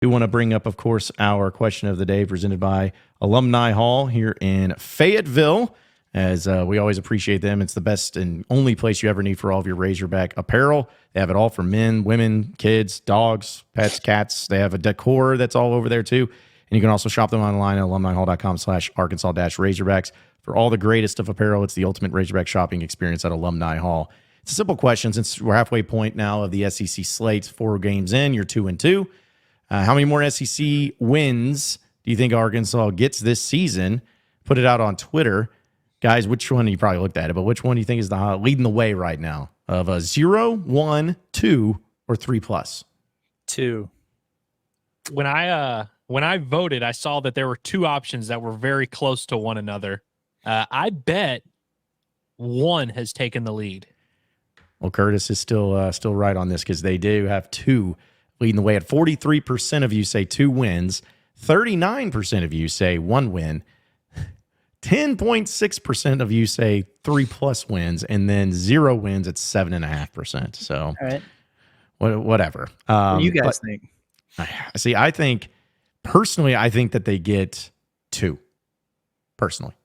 We want to bring up, of course, our question of the day presented by Alumni Hall here in Fayetteville, as we always appreciate them. It's the best and only place you ever need for all of your Razorback apparel. They have it all for men, women, kids, dogs, pets, cats. They have a decor that's all over there, too. And you can also shop them online at alumnihall.com/Arkansas-Razorbacks for all the greatest of apparel. It's the ultimate Razorback shopping experience at Alumni Hall. It's a simple question since we're halfway point now of the SEC slate. 4 games in, you're 2-2. How many more SEC wins do you think Arkansas gets this season? Put it out on Twitter. Guys, which one, you probably looked at it, but which one do you think is the leading the way right now? Of a 0, 1, 2, or 3+? 2. When I voted, I saw that there were 2 options that were very close to one another. I bet 1 has taken the lead. Well, Curtis is still right on this because they do have 2 leading the way. At 43% of you say 2 wins, 39% of you say 1 win, 10.6% of you say 3+ wins, and then 0 wins at 7.5%. So, all right. Whatever. What do you guys think? See, I think that they get 2. Personally,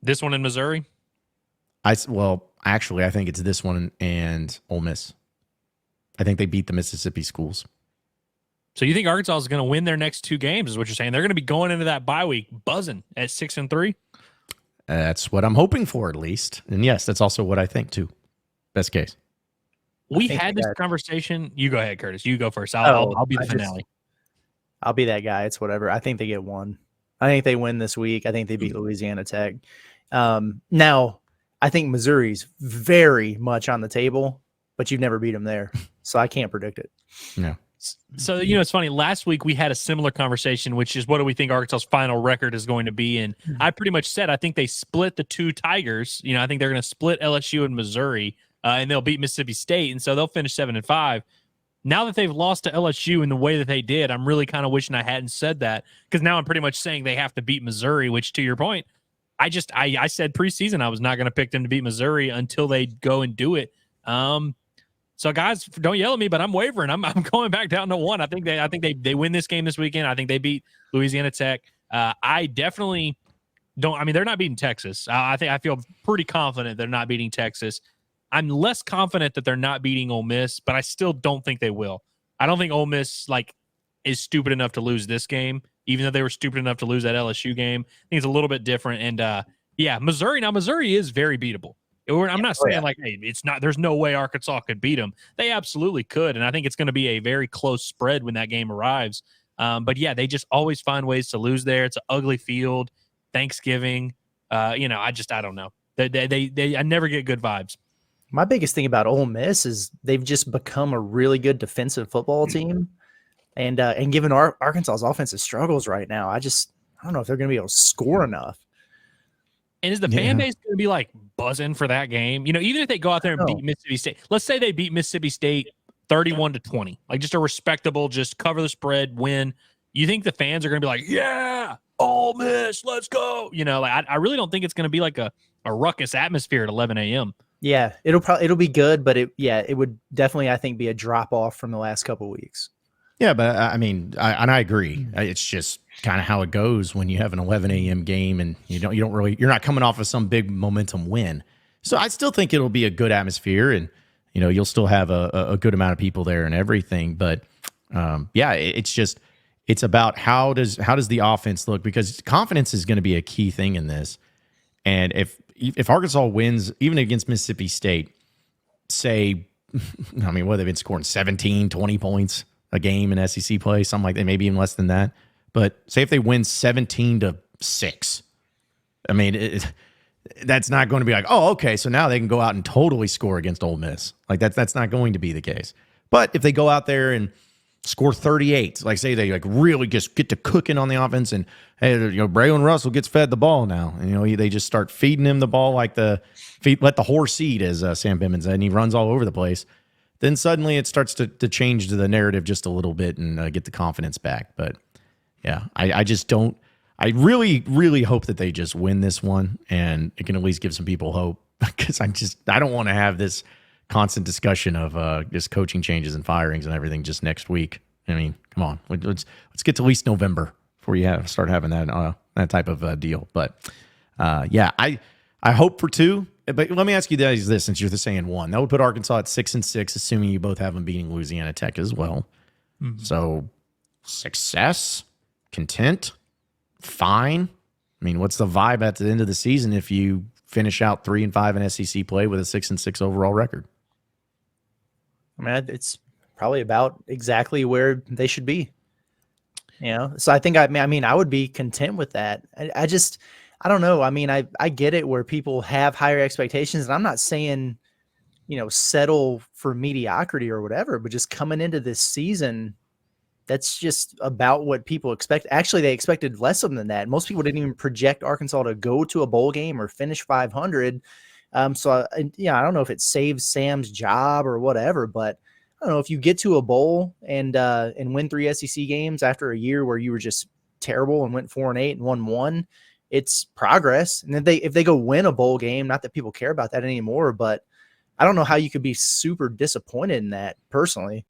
this one in Missouri. Actually, I think it's this one and Ole Miss. I think they beat the Mississippi schools. So you think Arkansas is going to win their next 2 games, is what you're saying? They're going to be going into that bye week buzzing at 6-3? That's what I'm hoping for, at least. And yes, that's also what I think, too. Best case. We had this conversation. You go ahead, Curtis. You go first. I'll be the finale. I'll be that guy. It's whatever. I think they get 1. I think they win this week. I think they beat Louisiana Tech. Now, I think Missouri's very much on the table, but you've never beat them there. So I can't predict it. No. So, it's funny. Last week we had a similar conversation, which is what do we think Arkansas's final record is going to be? And I pretty much said I think they split the 2 Tigers. I think they're going to split LSU and Missouri, and they'll beat Mississippi State. And so they'll finish 7-5. Now that they've lost to LSU in the way that they did, I'm really kind of wishing I hadn't said that, because now I'm pretty much saying they have to beat Missouri, which, to your point, I said preseason I was not going to pick them to beat Missouri until they go and do it. So guys, don't yell at me, but I'm wavering. I'm going back down to 1. I think they win this game this weekend. I think they beat Louisiana Tech. I definitely don't. I mean, they're not beating Texas. I feel pretty confident they're not beating Texas. I'm less confident that they're not beating Ole Miss, but I still don't think they will. I don't think Ole Miss is stupid enough to lose this game, even though they were stupid enough to lose that LSU game. I think it's a little bit different. And Missouri. Now Missouri is very beatable. I'm not saying hey, it's not. There's no way Arkansas could beat them. They absolutely could, and I think it's going to be a very close spread when that game arrives. But yeah, they just always find ways to lose there. It's an ugly field. Thanksgiving. I don't know. I never get good vibes. My biggest thing about Ole Miss is they've just become a really good defensive football team, and given Arkansas's offensive struggles right now, I don't know if they're going to be able to score enough. And is the fan base going to be buzzing for that game? Even if they go out there and beat Mississippi State, let's say they beat Mississippi State 31-20, just a respectable, just cover the spread, win. You think the fans are going to be yeah, Ole Miss, let's go? I really don't think it's going to be a ruckus atmosphere at 11 a.m. Yeah, it'll be good, but it would definitely, I think, be a drop off from the last couple of weeks. Yeah, but I mean, I agree. It's just kind of how it goes when you have an 11 a.m. game and you're not coming off of some big momentum win. So I still think it'll be a good atmosphere, and you'll still have a good amount of people there and everything. But it's about how does the offense look, because confidence is going to be a key thing in this. And if Arkansas wins even against Mississippi State, say, I mean, what, they've been scoring 17, 20 points a game in SEC play, something like that, maybe even less than that. But say if they win 17-6, I mean, that's not going to be oh, okay, so now they can go out and totally score against Ole Miss. That's not going to be the case. But if they go out there and score 38, say they really just get to cooking on the offense, and hey, Braylon Russell gets fed the ball now, and they just start feeding him the ball let the horse eat, as Sam Pittman said, and he runs all over the place. Then suddenly it starts to change the narrative just a little bit and get the confidence back. But yeah, I just don't. I really, really hope that they just win this one, and it can at least give some people hope, because I don't want to have this constant discussion of just coaching changes and firings and everything just next week. I mean, come on, let's get to at least November before you start having that type of deal. But yeah, I hope for 2. But let me ask you guys this, since you're saying 1, that would put Arkansas at 6-6, assuming you both have them beating Louisiana Tech as well. Mm-hmm. So success, content, fine. I mean, what's the vibe at the end of the season if you finish out 3-5 in SEC play with a 6-6 overall record? I mean, it's probably about exactly where they should be. So I think I would be content with that. I don't know. I mean, I get it where people have higher expectations, and I'm not saying, settle for mediocrity or whatever, but just coming into this season, that's just about what people expect. Actually, they expected less of than that. Most people didn't even project Arkansas to go to a bowl game or finish 500. So I don't know if it saves Sam's job or whatever, but I don't know if you get to a bowl and win 3 SEC games after a year where you were just terrible and went 4-8 and won 1. It's progress. And if they go win a bowl game, not that people care about that anymore, but I don't know how you could be super disappointed in that personally.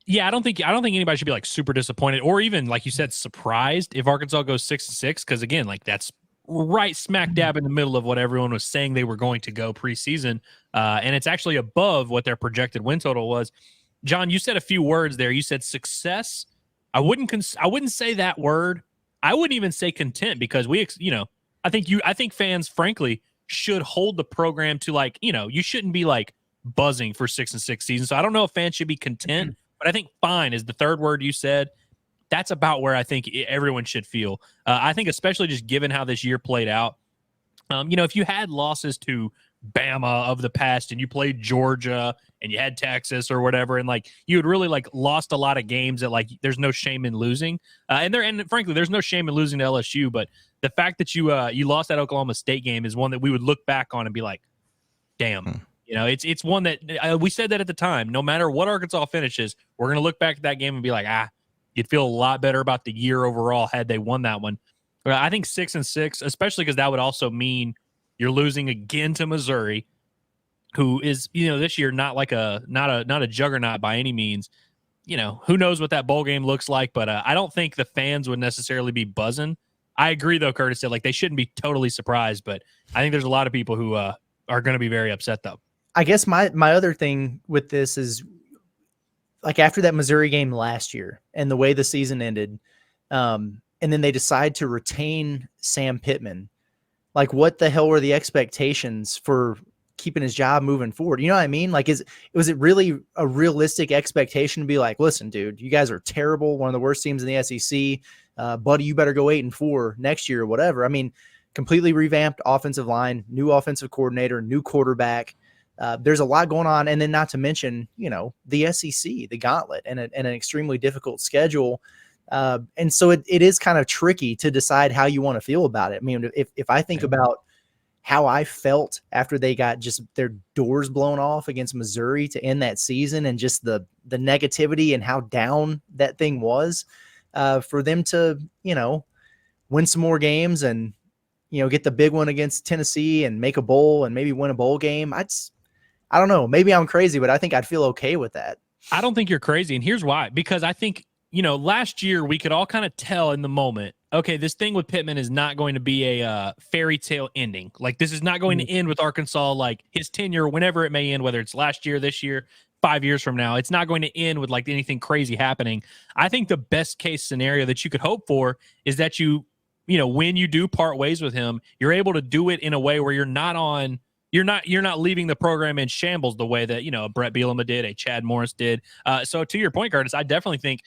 Yeah, I don't think anybody should be like super disappointed or even, like you said, surprised if Arkansas goes 6-6, because again, like that's right smack dab in the middle of what everyone was saying they were going to go preseason, and it's actually above what their projected win total was. John, you said a few words there. You said success. I wouldn't say that word. I wouldn't even say content, because I think fans, frankly, should hold the program to you shouldn't be like buzzing for 6-6 season. So I don't know if fans should be content, but I think fine is the third word you said. That's about where I think everyone should feel. I think especially just given how this year played out, if you had losses to Bama of the past and you played Georgia and you had Texas or whatever, and you had really lost a lot of games that there's no shame in losing, and frankly there's no shame in losing to LSU, but the fact that you lost that Oklahoma State game is one that we would look back on and be like, damn. It's one that we said that at the time, no matter what Arkansas finishes, we're going to look back at that game and be like, you'd feel a lot better about the year overall had they won that one. But I think 6-6, especially because that would also mean you're losing again to Missouri, who is, this year not a juggernaut by any means. Who knows what that bowl game looks like, but I don't think the fans would necessarily be buzzing. I agree, though, Curtis said they shouldn't be totally surprised, but I think there's a lot of people who are going to be very upset, though. I guess my other thing with this is after that Missouri game last year and the way the season ended, and then they decide to retain Sam Pittman. What the hell were the expectations for keeping his job moving forward? You know what I mean? Was it really a realistic expectation to be like, listen, dude, you guys are terrible. One of the worst teams in the SEC. Buddy, you better go 8-4 next year or whatever. I mean, completely revamped offensive line, new offensive coordinator, new quarterback. There's a lot going on. And then not to mention, the SEC, the gauntlet, and an extremely difficult schedule. And so it is kind of tricky to decide how you want to feel about it. I mean, if I think about how I felt after they got just their doors blown off against Missouri to end that season, and just the negativity and how down that thing was, for them to, win some more games and, get the big one against Tennessee and make a bowl and maybe win a bowl game. I don't know. Maybe I'm crazy, but I think I'd feel okay with that. I don't think you're crazy. And here's why. Because I think, last year we could all kind of tell in the moment, okay, this thing with Pittman is not going to be a fairy tale ending. This is not going to end with Arkansas, his tenure, whenever it may end, whether it's last year, this year, 5 years from now. It's not going to end with anything crazy happening. I think the best case scenario that you could hope for is that when you do part ways with him, you're able to do it in a way where you're not leaving the program in shambles the way that, Brett Bielema did, a Chad Morris did. So to your point, Curtis, I definitely think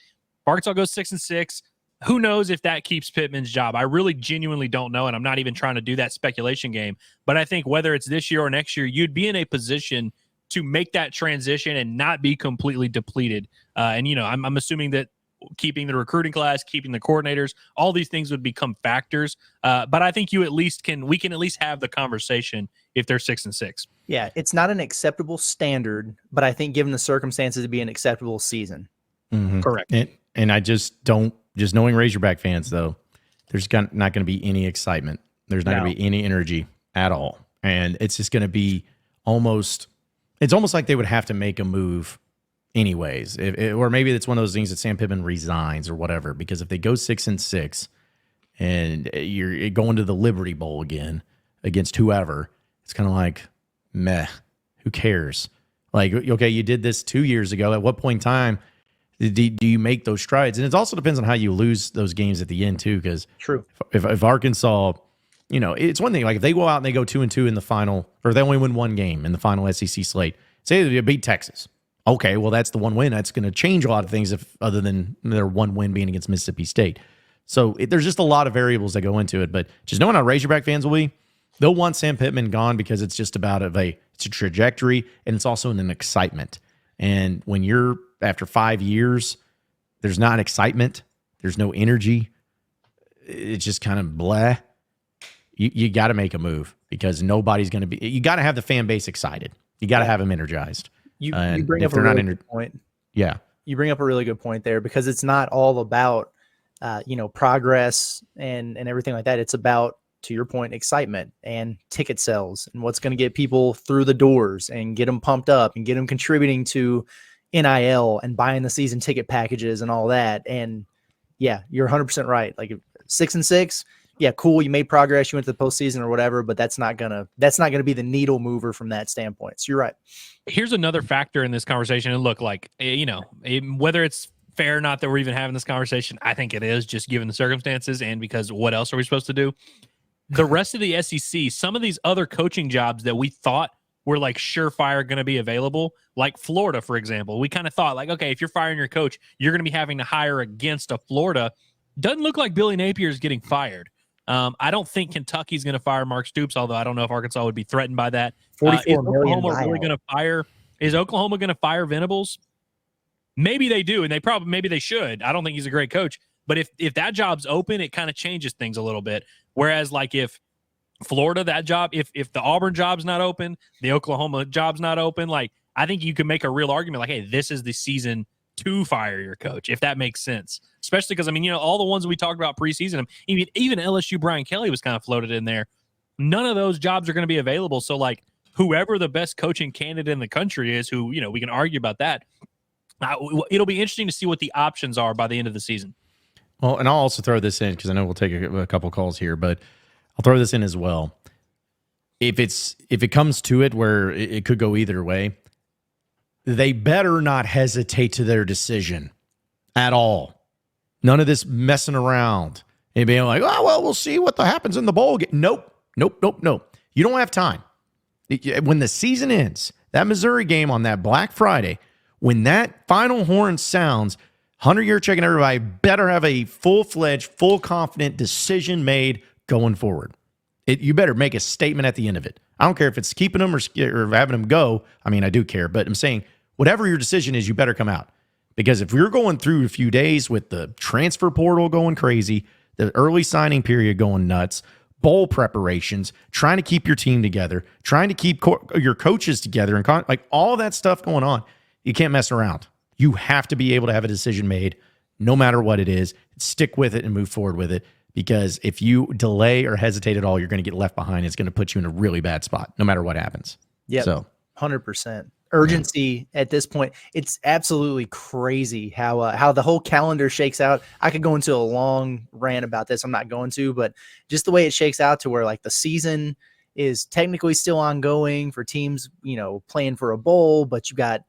Arkansas goes 6-6. Who knows if that keeps Pittman's job? I really genuinely don't know, and I'm not even trying to do that speculation game. But I think whether it's this year or next year, you'd be in a position to make that transition and not be completely depleted. I'm assuming that keeping the recruiting class, keeping the coordinators, all these things would become factors. But I think we can at least have the conversation if they're 6-6. Yeah, it's not an acceptable standard, but I think given the circumstances, it'd be an acceptable season. Mm-hmm. Correct. And I just knowing Razorback fans, though, there's not going to be any excitement. There's not going to be any energy at all. And it's just going to be it's almost like they would have to make a move anyways. Or maybe it's one of those things that Sam Pittman resigns or whatever, because if they go 6-6 and you're going to the Liberty Bowl again against whoever, it's kind of like, meh, who cares? Like, okay, you did this 2 years ago. At what point in time do you make those strides? And it also depends on how you lose those games at the end too, because True. If Arkansas, it's one thing, like if they go out and they go 2-2 in the final, or they only win one game in the final SEC slate, say they beat Texas. Okay, well, that's the one win. That's going to change a lot of things other than their one win being against Mississippi State. So there's just a lot of variables that go into it. But just knowing how Razorback fans will be, they'll want Sam Pittman gone because it's just about it's a trajectory, and it's also an excitement. And when you're after 5 years, there's not excitement, there's no energy. It's just kind of blah. You got to make a move because nobody's going to be. You got to have the fan base excited. You got to have them energized. You bring up a really good point. Yeah, you bring up a really good point there, because it's not all about progress and everything like that. It's about, to your point, excitement and ticket sales and what's going to get people through the doors and get them pumped up and get them contributing to NIL and buying the season ticket packages and all that. And yeah, you're 100% right. Like 6-6, yeah, cool. You made progress. You went to the postseason or whatever, but that's not gonna be the needle mover from that standpoint. So you're right. Here's another factor in this conversation. And look, like, whether it's fair or not that we're even having this conversation, I think it is, just given the circumstances and because what else are we supposed to do? The rest of the SEC, some of these other coaching jobs that we thought were like surefire going to be available, like Florida, for example. We kind of thought like, okay, if you're firing your coach, you're going to be having to hire against a Florida. Doesn't look like Billy Napier is getting fired. I don't think Kentucky's going to fire Mark Stoops, although I don't know if Arkansas would be threatened by that. Is Oklahoma really going to fire? Is Oklahoma going to fire Venables? Maybe they do, and maybe they should. I don't think he's a great coach, but if that job's open, it kind of changes things a little bit. Whereas, like, if Florida, that job, if the Auburn job's not open, the Oklahoma job's not open, like, I think you can make a real argument, like, hey, this is the season to fire your coach, if that makes sense. Especially because, all the ones we talked about preseason, even LSU Brian Kelly was kind of floated in there. None of those jobs are going to be available. So, like, whoever the best coaching candidate in the country is, who, we can argue about that. It'll be interesting to see what the options are by the end of the season. Well, and I'll also throw this in because I know we'll take a couple calls here, but I'll throw this in as well. If it comes to it where it could go either way, they better not hesitate to their decision at all. None of this messing around and being like, oh, well, we'll see what happens in the bowl game. Nope. You don't have time. When the season ends, that Missouri game on that Black Friday, when that final horn sounds, Hunter Yurchek and everybody better have a full-fledged, full confident decision made going forward. You better make a statement at the end of it. I don't care if it's keeping them or having them go. I do care, but I'm saying whatever your decision is, you better come out. Because if you're going through a few days with the transfer portal going crazy, the early signing period going nuts, bowl preparations, trying to keep your team together, trying to keep your coaches together, and like all that stuff going on, you can't mess around. You have to be able to have a decision made no matter what it is. Stick with it and move forward with it. Because if you delay or hesitate at all, you're going to get left behind. It's going to put you in a really bad spot, no matter what happens. Yeah, so 100% urgency at this point. It's absolutely crazy how the whole calendar shakes out. I could go into a long rant about this. I'm not going to, but just the way it shakes out to where like the season is technically still ongoing for teams, playing for a bowl, but you got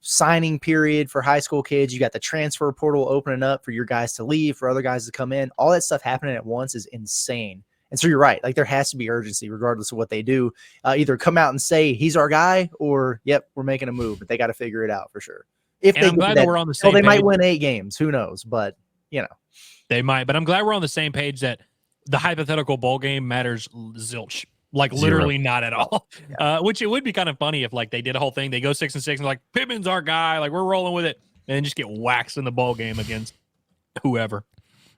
signing period for high school kids. You got the transfer portal opening up for your guys to leave, for other guys to come in. All that stuff happening at once is insane. And so you're right. Like there has to be urgency regardless of what they do. Either come out and say he's our guy, or yep, we're making a move. But they got to figure it out for sure. If and they I'm glad that we're on the same they page. might win 8 games. Who knows? But they might. But I'm glad we're on the same page that the hypothetical bowl game matters zilch. Like literally not at all. Yeah. Which it would be kind of funny if like they did a whole thing. They go 6-6 and like Pittman's our guy. Like we're rolling with it, and then just get waxed in the bowl game against whoever.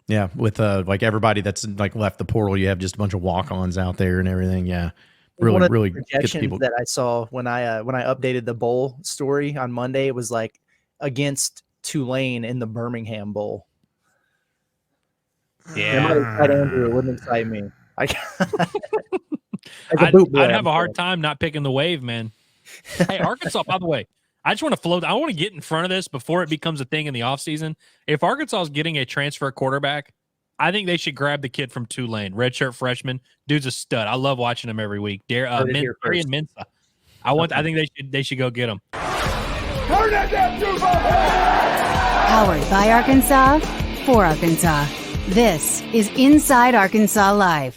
Yeah, with like everybody that's like left the portal, you have just a bunch of walk-ons out there and everything. Yeah, really projections people that I saw when I updated the bowl story on Monday. It was like against Tulane in the Birmingham Bowl. Yeah, Andrew, it wouldn't excite me. I'd have a hard time not picking the wave, man. Hey, Arkansas, by the way, I just want to float. I want to get in front of this before it becomes a thing in the offseason. If Arkansas is getting a transfer quarterback, I think they should grab the kid from Tulane, redshirt freshman. Dude's a stud. I love watching him every week. Darian Mensah. I think they should go get him. Powered by Arkansas, for Arkansas. This is Inside Arkansas Live.